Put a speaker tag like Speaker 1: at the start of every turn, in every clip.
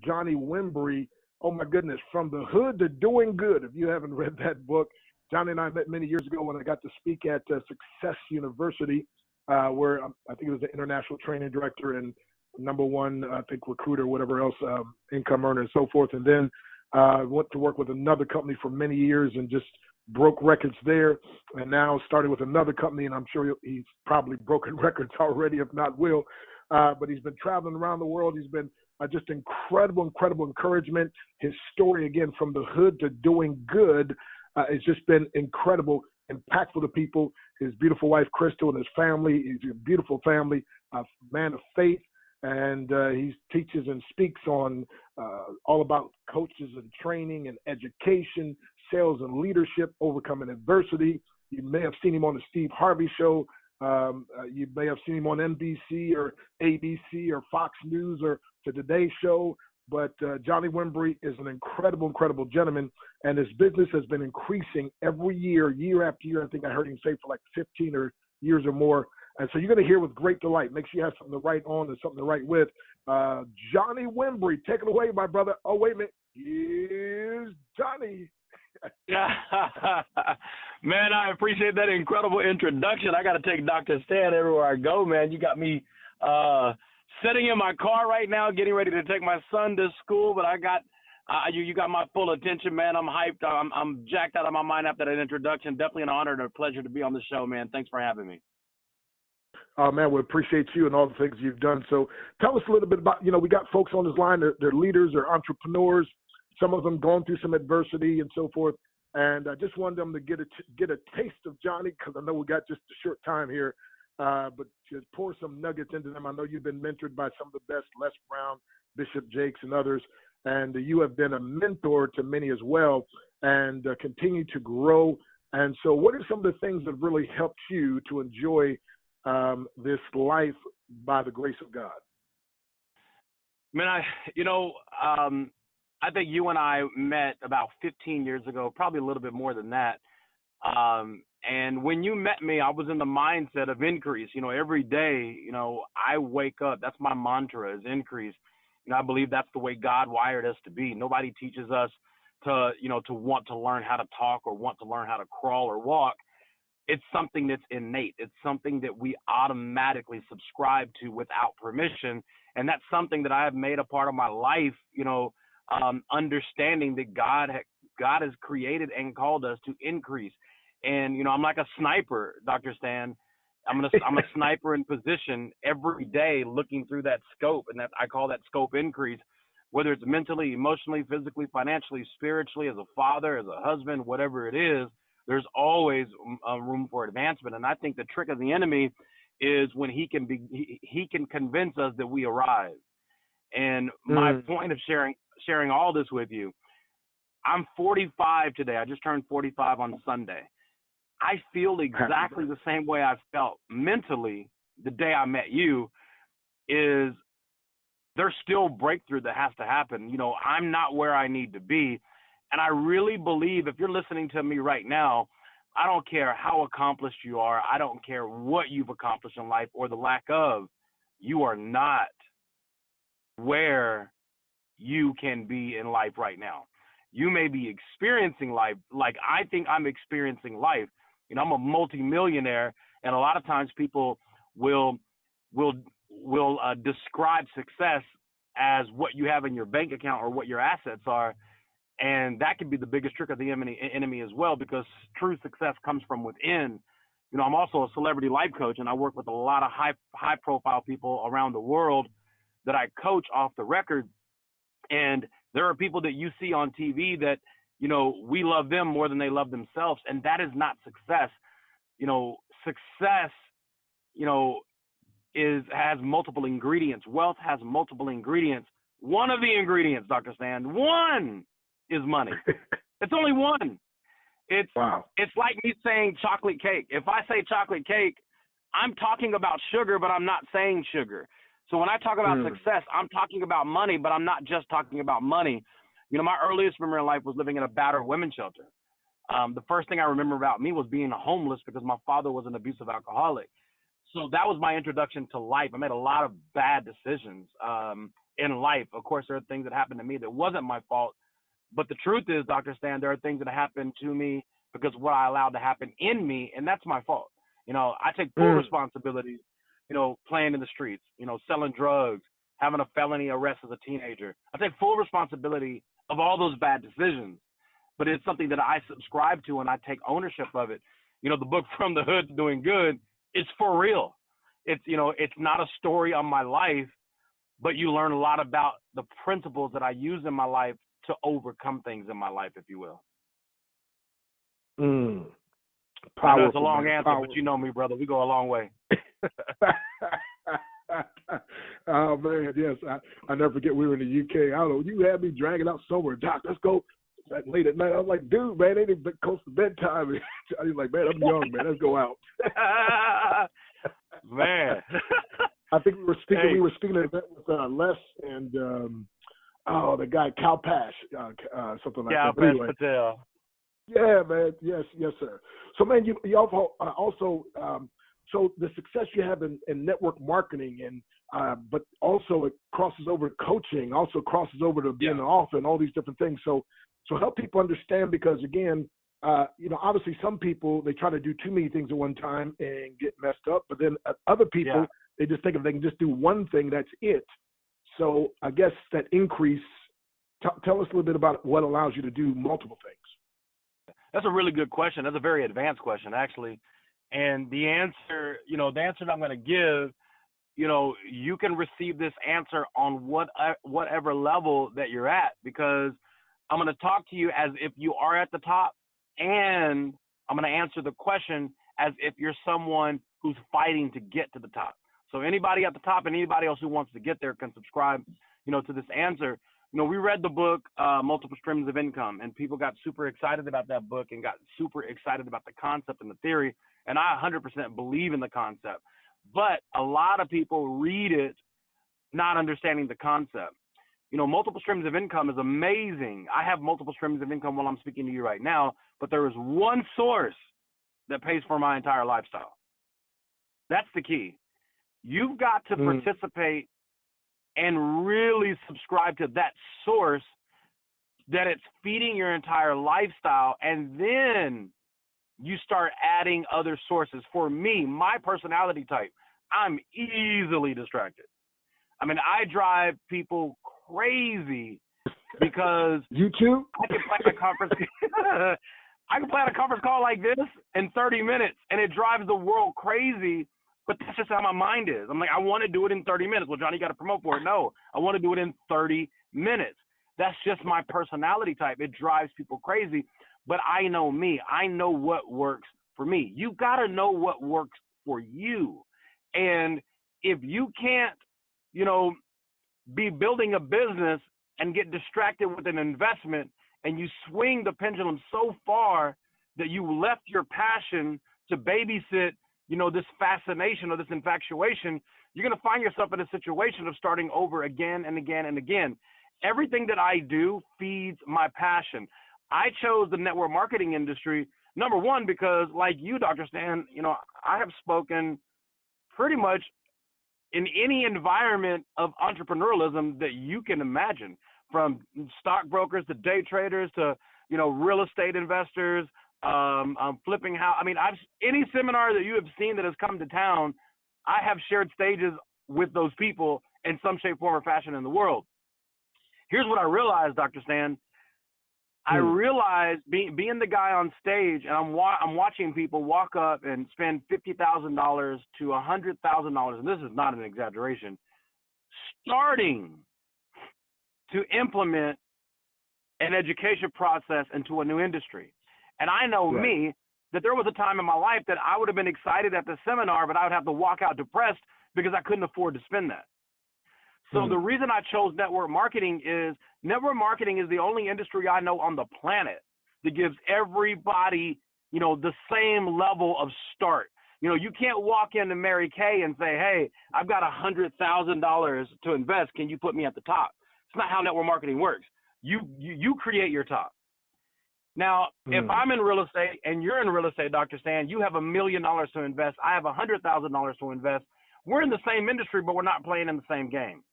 Speaker 1: Johnny Wimbrey. Oh my goodness, From the Hood to Doing Good. If you haven't read that book, Johnny and I met many years ago when I got to speak at Success University, where I think he was the international training director and number one, I think, recruiter, whatever else, income earner and so forth. And then went to work with another company for many years and just broke records there. And now started with another company, and I'm sure he's probably broken records already, if not will. But he's been traveling around the world. He's been just incredible encouragement. His story, again, from the hood to doing good, it's just been incredible, impactful to people. His beautiful wife, Crystal, and his family, his beautiful family, a man of faith. And he teaches and speaks on all about coaches and training and education, sales and leadership, overcoming adversity. You may have seen him on the Steve Harvey Show. You may have seen him on NBC or ABC or Fox News or the Today Show. But Johnny Wimbrey is an incredible gentleman, and his business has been increasing every year, year after year. I think I heard him say for like 15 years or more. And so you're going to hear with great delight. Make sure you have something to write on and something to write with. Johnny Wimbrey, take it away, my brother. Oh, wait a minute. Here's Johnny.
Speaker 2: Man, I appreciate that incredible introduction. I got to take Dr. Stan everywhere I go, man. You got me sitting in my car right now, getting ready to take my son to school, but I got you got my full attention, man. I'm hyped. I'm jacked out of my mind after that introduction. Definitely an honor and a pleasure to be on the show, man. Thanks for having me.
Speaker 1: Man, we appreciate you and all the things you've done. So tell us a little bit about, we got folks on this line, they're leaders, they're entrepreneurs, some of them going through some adversity and so forth. And I just wanted them to get a taste of Johnny, because I know we got just a short time here, but just pour some nuggets into them. I know you've been mentored by some of the best, Les Brown, Bishop Jakes, and others, and you have been a mentor to many as well, and continue to grow. And so what are some of the things that really helped you to enjoy this life by the grace of God?
Speaker 2: Man, I think you and I met about 15 years ago, probably a little bit more than that. And when you met me, I was in the mindset of increase. Every day, I wake up. That's my mantra, is increase. I believe that's the way God wired us to be. Nobody teaches us to want to learn how to talk or want to learn how to crawl or walk. It's something that's innate. It's something that we automatically subscribe to without permission. And that's something that I have made a part of my life, understanding that God has created and called us to increase. And, I'm like a sniper, Dr. Stan. I'm a sniper in position every day, looking through that scope. And that I call that scope increase, whether it's mentally, emotionally, physically, financially, spiritually, as a father, as a husband, whatever it is. There's always room for advancement. And I think the trick of the enemy is when he can convince us that we arrive. And my point of sharing all this with you, I'm 45 today. I just turned 45 on Sunday. I feel exactly the same way I felt mentally the day I met you. Is there's still breakthrough that has to happen. I'm not where I need to be. And I really believe, if you're listening to me right now, I don't care how accomplished you are. I don't care what you've accomplished in life or the lack of. You are not where you can be in life right now. You may be experiencing life like I think I'm experiencing life. I'm a multi-millionaire, and a lot of times people will describe success as what you have in your bank account or what your assets are. And that can be the biggest trick of the enemy as well, because true success comes from within. I'm also a celebrity life coach, and I work with a lot of high profile people around the world that I coach off the record. And there are people that you see on TV that, we love them more than they love themselves. And that is not success. Success, has multiple ingredients. Wealth has multiple ingredients. One of the ingredients, Dr. Stan, one is money. It's only one. It's like me saying chocolate cake. If I say chocolate cake, I'm talking about sugar, but I'm not saying sugar. So when I talk about success, I'm talking about money, but I'm not just talking about money. My earliest memory in life was living in a battered women's shelter. The first thing I remember about me was being homeless because my father was an abusive alcoholic. So that was my introduction to life. I made a lot of bad decisions in life. Of course, there are things that happened to me that wasn't my fault. But the truth is, Dr. Stan, there are things that happened to me because what I allowed to happen in me, and that's my fault. I take full responsibility, playing in the streets, selling drugs, having a felony arrest as a teenager. I take full responsibility of all those bad decisions, but it's something that I subscribe to and I take ownership of it. The book From the Hood to Doing Good, it's for real. It's not a story on my life, but you learn a lot about the principles that I use in my life to overcome things in my life, if you will.
Speaker 1: Powerful.
Speaker 2: That's a long answer, but you know me, brother. We go a long way.
Speaker 1: Oh man, yes. I never forget we were in the UK. I don't know. You had me dragging out somewhere. Doc, let's go. Late at night, I was like, dude, man, ain't even close to bedtime. I was like, man, I'm young, man. Let's go out.
Speaker 2: Man.
Speaker 1: I think we were speaking. Hey. We were speaking at an event with Les and the guy Cal Pash, something like that.
Speaker 2: Anyway. Patel.
Speaker 1: Yeah, man. Yes, sir. So, man, you also so the success you have in network marketing, and but also it crosses over to coaching, also crosses over to being an author and all these different things. So help people understand, because again, obviously some people, they try to do too many things at one time and get messed up, but then other people, they just think if they can just do one thing, that's it. So I guess that increase. Tell us a little bit about what allows you to do multiple things.
Speaker 2: That's a really good question. That's a very advanced question, actually. And the answer that I'm going to give, you can receive this answer on whatever level that you're at, because I'm going to talk to you as if you are at the top, and I'm going to answer the question as if you're someone who's fighting to get to the top. So anybody at the top and anybody else who wants to get there can subscribe, to this answer. We read the book, Multiple Streams of Income, and people got super excited about that book and got super excited about the concept and the theory. And I 100% believe in the concept. But a lot of people read it not understanding the concept. Multiple streams of income is amazing. I have multiple streams of income while I'm speaking to you right now, but there is one source that pays for my entire lifestyle. That's the key. You've got to participate and really subscribe to that source, that it's feeding your entire lifestyle, and then you start adding other sources. For me, my personality type, I'm easily distracted. I mean, I drive people crazy because
Speaker 1: you too?
Speaker 2: I can plan a conference. I can plan a conference call like this in 30 minutes, and it drives the world crazy. But that's just how my mind is. I'm like, I want to do it in 30 minutes. Well, Johnny, you got to promote for it. No, I want to do it in 30 minutes. That's just my personality type. It drives people crazy. But I know me. I know what works for me. You got to know what works for you. And if you can't, be building a business and get distracted with an investment, and you swing the pendulum so far that you left your passion to babysit, this fascination or this infatuation, you're going to find yourself in a situation of starting over again and again and again. Everything that I do feeds my passion. I chose the network marketing industry, number one, because like you, Dr. Stan, I have spoken pretty much in any environment of entrepreneurialism that you can imagine, from stockbrokers to day traders to, real estate investors, flipping house. I mean, any seminar that you have seen that has come to town, I have shared stages with those people in some shape, form, or fashion in the world. Here's what I realized, Dr. Stan. I realized being the guy on stage, and I'm watching people walk up and spend $50,000 to $100,000, and this is not an exaggeration, starting to implement an education process into a new industry. And I know me, that there was a time in my life that I would have been excited at the seminar, but I would have to walk out depressed because I couldn't afford to spend that. So the reason I chose network marketing is the only industry I know on the planet that gives everybody, the same level of start. You can't walk into Mary Kay and say, hey, I've got $100,000 to invest. Can you put me at the top? It's not how network marketing works. You create your top. Now, if I'm in real estate and you're in real estate, Dr. Stan, you have $1 million to invest. I have $100,000 to invest. We're in the same industry, but we're not playing in the same game.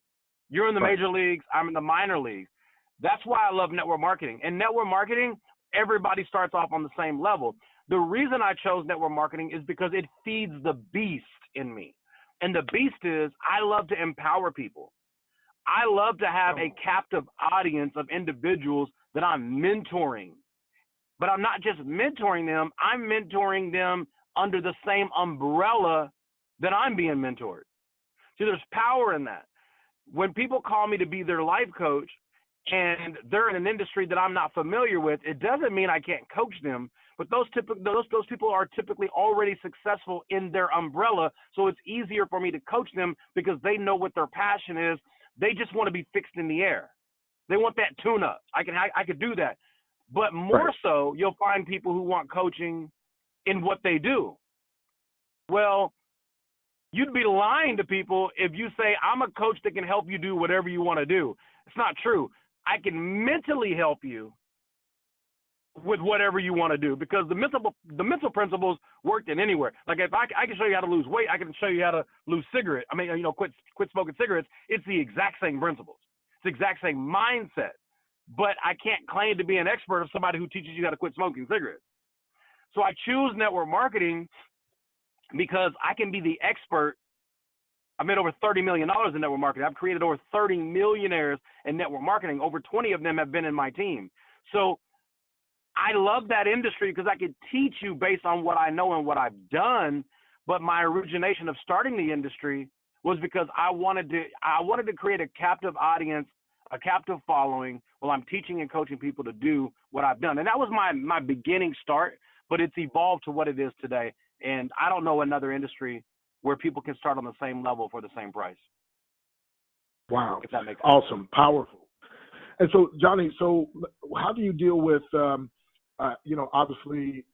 Speaker 2: You're in the
Speaker 1: Right.
Speaker 2: major leagues. I'm in the minor leagues. That's why I love network marketing. And network marketing, everybody starts off on the same level. The reason I chose network marketing is because it feeds the beast in me. And the beast is I love to empower people. I love to have a captive audience of individuals that I'm mentoring. But I'm not just mentoring them, I'm mentoring them under the same umbrella that I'm being mentored. See, there's power in that. When people call me to be their life coach and they're in an industry that I'm not familiar with, it doesn't mean I can't coach them, but those people are typically already successful in their umbrella, so it's easier for me to coach them because they know what their passion is. They just want to be fixed in the air. They want that tune-up. I could do that. But more so, you'll find people who want coaching in what they do. Well, you'd be lying to people if you say, I'm a coach that can help you do whatever you want to do. It's not true. I can mentally help you with whatever you want to do because the mental principles work in anywhere. Like if I can show you how to lose weight, I can show you how to lose cigarettes. Quit smoking cigarettes. It's the exact same principles. It's the exact same mindset. But I can't claim to be an expert of somebody who teaches you how to quit smoking cigarettes. So I choose network marketing because I can be the expert. I've made over $30 million in network marketing. I've created over 30 millionaires in network marketing. Over 20 of them have been in my team. So I love that industry because I could teach you based on what I know and what I've done. But my origination of starting the industry was because I wanted to create a captive audience, a captive following while I'm teaching and coaching people to do what I've done. And that was my beginning start, but it's evolved to what it is today. And I don't know another industry where people can start on the same level for the same price.
Speaker 1: Wow.
Speaker 2: If that makes sense.
Speaker 1: Awesome. Powerful. And so, Johnny, how do you deal with, obviously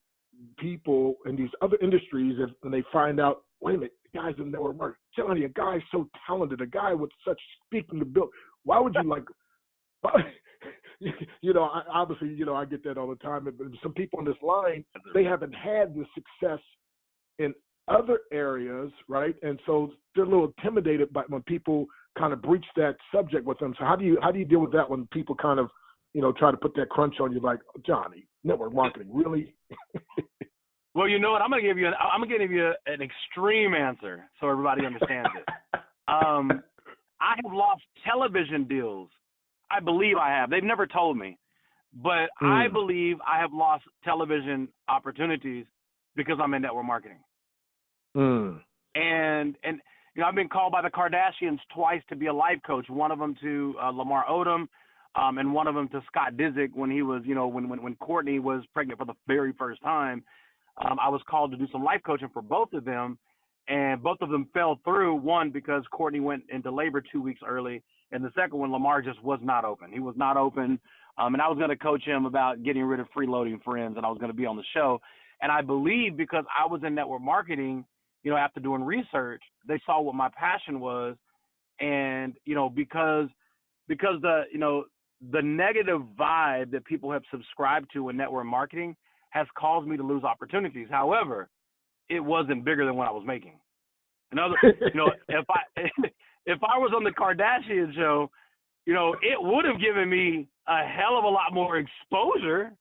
Speaker 1: people in these other industries, and they find out, wait a minute, the guy's in network marketing. Johnny, a guy so talented, a guy with such speaking ability. Why would you I get that all the time. But some people on this line, they haven't had the success in other areas, right? And so they're a little intimidated by when people kind of breach that subject with them. So how do you deal with that when people kind of, try to put that crunch on you, like, Johnny, network marketing, really?
Speaker 2: Well, you know what? I'm gonna give you an extreme answer so everybody understands it. I have lost television deals. I believe I have. They've never told me, but I believe I have lost television opportunities because I'm in network marketing. And I've been called by the Kardashians twice to be a life coach. One of them to Lamar Odom, and one of them to Scott Disick when he was, when Courtney was pregnant for the very first time. I was called to do some life coaching for both of them, and both of them fell through. One, because Courtney went into labor 2 weeks early, and the second one, Lamar just was not open. He was not open, and I was going to coach him about getting rid of freeloading friends, and I was going to be on the show. And I believe because I was in network marketing, after doing research, they saw what my passion was, and because the negative vibe that people have subscribed to in network marketing has caused me to lose opportunities. However, it wasn't bigger than what I was making. If I was on the Kardashian show, it would have given me a hell of a lot more exposure.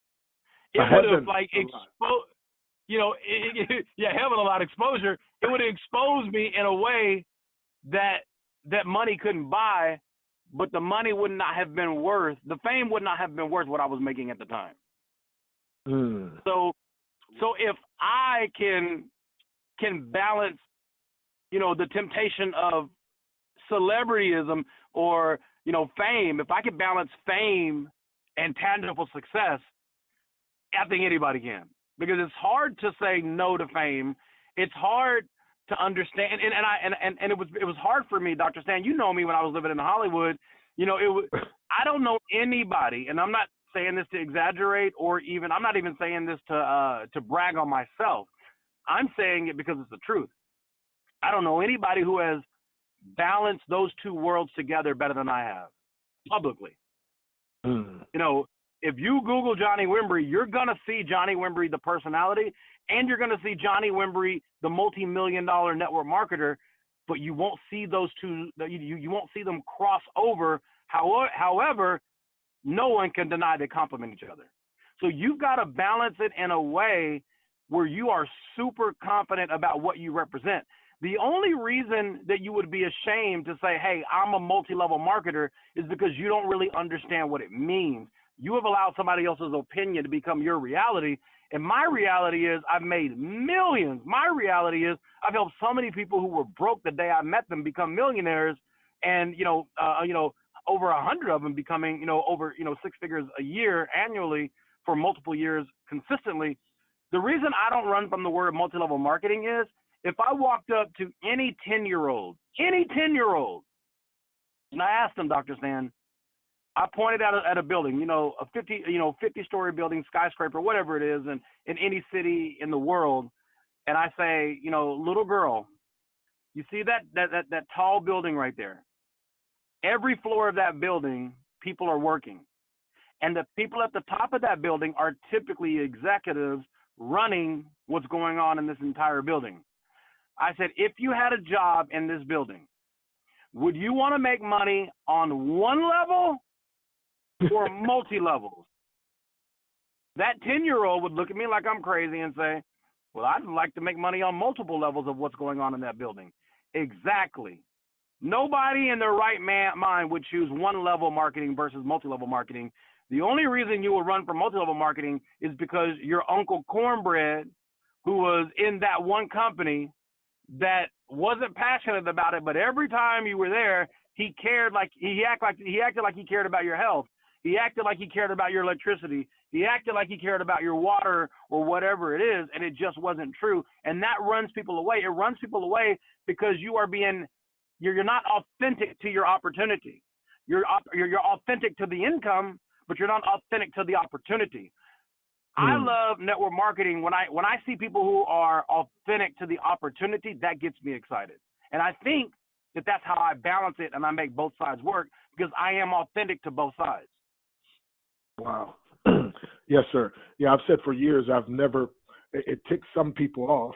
Speaker 2: It would have exposed, having a lot of exposure. It would have exposed me in a way that money couldn't buy, but the money would not have been worth, the fame would not have been worth what I was making at the time. So if I can balance, the temptation of celebrityism or, fame, if I can balance fame and tangible success, I think anybody can. Because it's hard to say no to fame. It's hard to understand, and it was hard for me, Dr. Stan. You know me when I was living in Hollywood. I don't know anybody, and I'm not saying this to exaggerate, or even I'm not even saying this to brag on myself. I'm saying it because it's the truth. I don't know anybody who has balanced those two worlds together better than I have, publicly. If you Google Johnny Wimbrey, you're going to see Johnny Wimbrey, the personality, and you're going to see Johnny Wimbrey, the multi-million-dollar network marketer. but you won't see those two. You won't see them cross over. However, no one can deny they complement each other. So you've got to balance it in a way where you are super confident about what you represent. The only reason that you would be ashamed to say, hey, I'm a multi-level marketer, is because you don't really understand what it means. You have allowed somebody else's opinion to become your reality. And my reality is I've made millions. My reality is I've helped so many people who were broke the day I met them become millionaires, and over 100 of them becoming over six figures a year annually for multiple years consistently. The reason I don't run from the word multi-level marketing is if I walked up to any 10-year-old, and I asked them, Dr. Stan, I pointed out at a building, a 50-story building, skyscraper, whatever it is, in any city in the world, and I say, little girl, you see that tall building right there? Every floor of that building, people are working, and the people at the top of that building are typically executives running what's going on in this entire building. I said, if you had a job in this building, would you want to make money on one level or multi-levels? That 10-year-old would look at me like I'm crazy and say, well, I'd like to make money on multiple levels of what's going on in that building. Exactly. Nobody in their right mind would choose one-level marketing versus multi-level marketing. The only reason you would run for multi-level marketing is because your Uncle Cornbread, who was in that one company that wasn't passionate about it, but every time you were there, he acted like he cared about your health. He acted like he cared about your electricity. He acted like he cared about your water or whatever it is, and it just wasn't true. And that runs people away. It runs people away because you're not authentic to your opportunity. You're authentic to the income, but you're not authentic to the opportunity. I love network marketing. When I see people who are authentic to the opportunity, that gets me excited. And I think that's how I balance it and I make both sides work, because I am authentic to both sides.
Speaker 1: Wow. Yes, sir. Yeah, I've said for years it ticks some people off.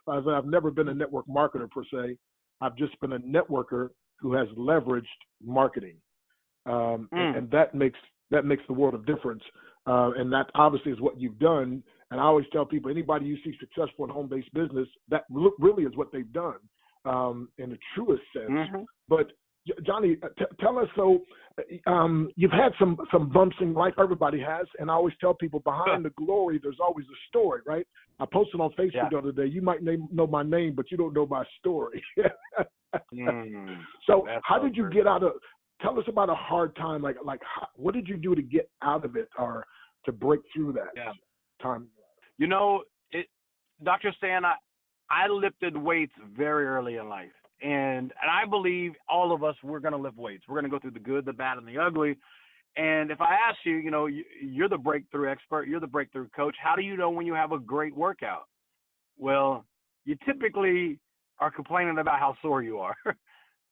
Speaker 1: I've never been a network marketer per se. I've just been a networker who has leveraged marketing. And that makes the world of difference. And that obviously is what you've done. And I always tell people, anybody you see successful in home-based business, that really is what they've done in the truest sense. But Johnny, tell us, so you've had some bumps in life, everybody has, and I always tell people behind the glory, there's always a story, right? I posted on Facebook the other day, you might know my name, but you don't know my story. So how did you get out of, tell us about a hard time, what did you do to get out of it or to break through that time?
Speaker 2: Dr. Stan, I lifted weights very early in life. And I believe all of us, we're going to lift weights. We're going to go through the good, the bad, and the ugly. And if I ask you, you're the breakthrough expert, you're the breakthrough coach, how do you know when you have a great workout? Well, you typically are complaining about how sore you are.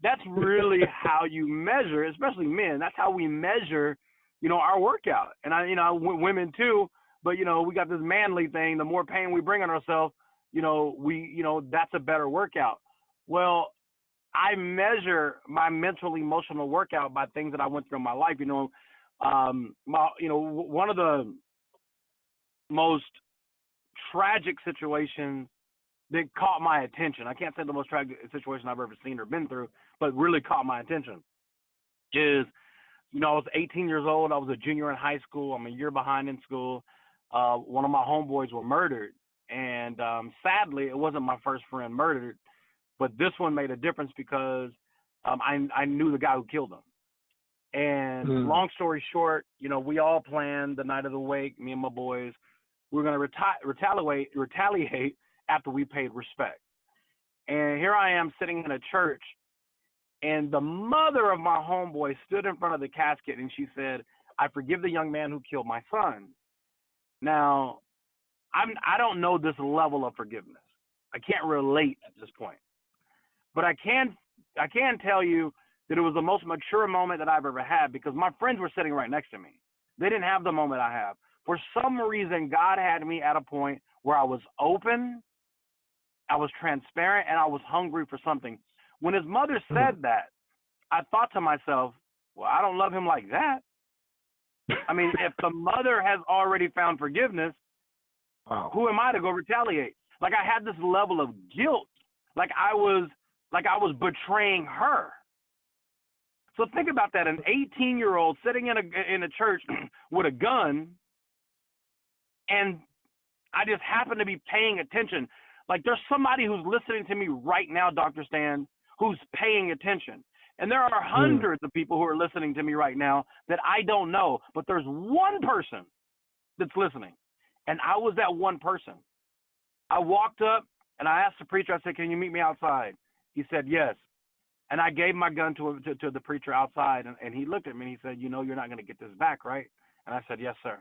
Speaker 2: That's really how you measure, especially men. That's how we measure, our workout. And women too, but we got this manly thing. The more pain we bring on ourselves, that's a better workout. Well, I measure my mental, emotional workout by things that I went through in my life. One of the most tragic situations that caught my attention, I can't say the most tragic situation I've ever seen or been through, but really caught my attention, is, I was 18 years old. I was a junior in high school. I'm a year behind in school. One of my homeboys were murdered. And sadly, it wasn't my first friend murdered. But this one made a difference because I knew the guy who killed him. And long story short, we all planned the night of the wake, me and my boys, we were going to retaliate after we paid respect. And here I am sitting in a church, and the mother of my homeboy stood in front of the casket, and she said, I forgive the young man who killed my son. Now, I don't know this level of forgiveness. I can't relate at this point. But I can tell you that it was the most mature moment that I've ever had, because my friends were sitting right next to me. They didn't have the moment I have. For some reason, God had me at a point where I was open, I was transparent, and I was hungry for something. When his mother said that, I thought to myself, well, I don't love him like that. I mean, if the mother has already found forgiveness,
Speaker 1: Wow.
Speaker 2: who am I to go retaliate? Like I had this level of guilt, like I was betraying her. So think about that: an 18-year-old sitting in a church with a gun, and I just happen to be paying attention. Like there's somebody who's listening to me right now, Dr. Stan, who's paying attention. And there are hundreds of people who are listening to me right now that I don't know, but there's one person that's listening. And I was that one person. I walked up and I asked the preacher, I said, can you meet me outside? He said, yes. And I gave my gun to the preacher outside, and he looked at me and he said, you know, you're not going to get this back, right? And I said, yes, sir.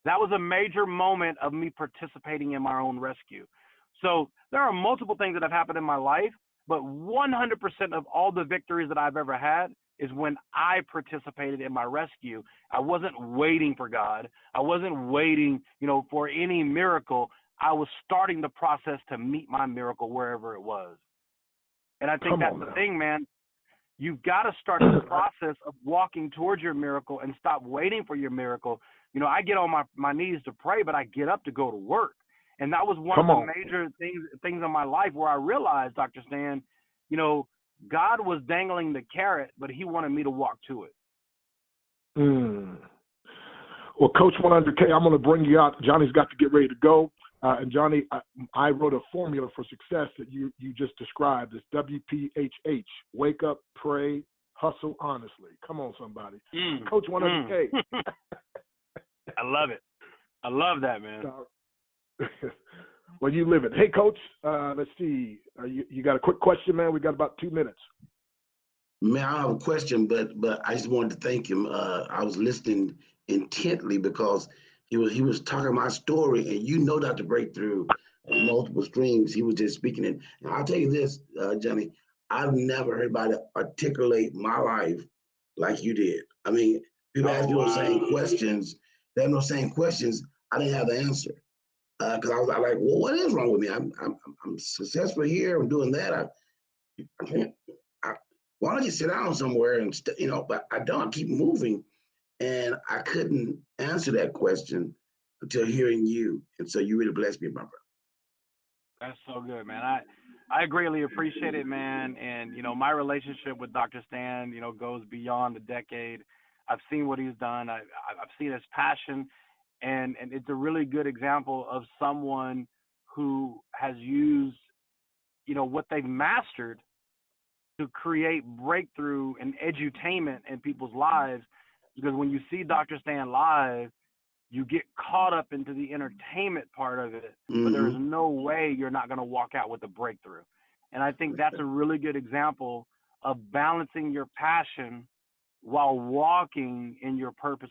Speaker 2: That was a major moment of me participating in my own rescue. So there are multiple things that have happened in my life, but 100% of all the victories that I've ever had is when I participated in my rescue. I wasn't waiting for God. I wasn't waiting, for any miracle. I was starting the process to meet my miracle wherever it was. And I think that's the thing, man. You've got to start the process of walking towards your miracle and stop waiting for your miracle. I get on my knees to pray, but I get up to go to work. And that was one of the major things in my life where I realized, Dr. Stan, God was dangling the carrot, but he wanted me to walk to it.
Speaker 1: Well, Coach 100K, I'm going to bring you out. Johnny's got to get ready to go. And Johnny, I wrote a formula for success that you just described. It's WPHH, wake up, pray, hustle honestly. Come on, somebody. Coach 100K.
Speaker 2: I love it. I love that, man.
Speaker 1: Well, you live it. Hey, Coach, let's see. You got a quick question, man? We got about 2 minutes.
Speaker 3: Man, I have a question, but I just wanted to thank him. I was listening intently because he was talking my story, and Dr. Breakthrough, multiple streams. He was just speaking it. And I'll tell you this, Johnny, I've never heard anybody articulate my life like you did. I mean, people ask me those same questions. They have those same questions. I didn't have the answer because I was like, well, what is wrong with me? I'm successful here. I'm doing that. Why don't you sit down somewhere and but I don't keep moving. And I couldn't answer that question until hearing you. And so you really blessed me, my brother.
Speaker 2: That's so good, man. I greatly appreciate it, man. And, my relationship with Dr. Stan, goes beyond a decade. I've seen what he's done. I've seen his passion. And it's a really good example of someone who has used, what they've mastered to create breakthrough and edutainment in people's lives. Because when you see Dr. Stan live, you get caught up into the entertainment part of it, but there's no way you're not going to walk out with a breakthrough. And I think that's a really good example of balancing your passion while walking in your purpose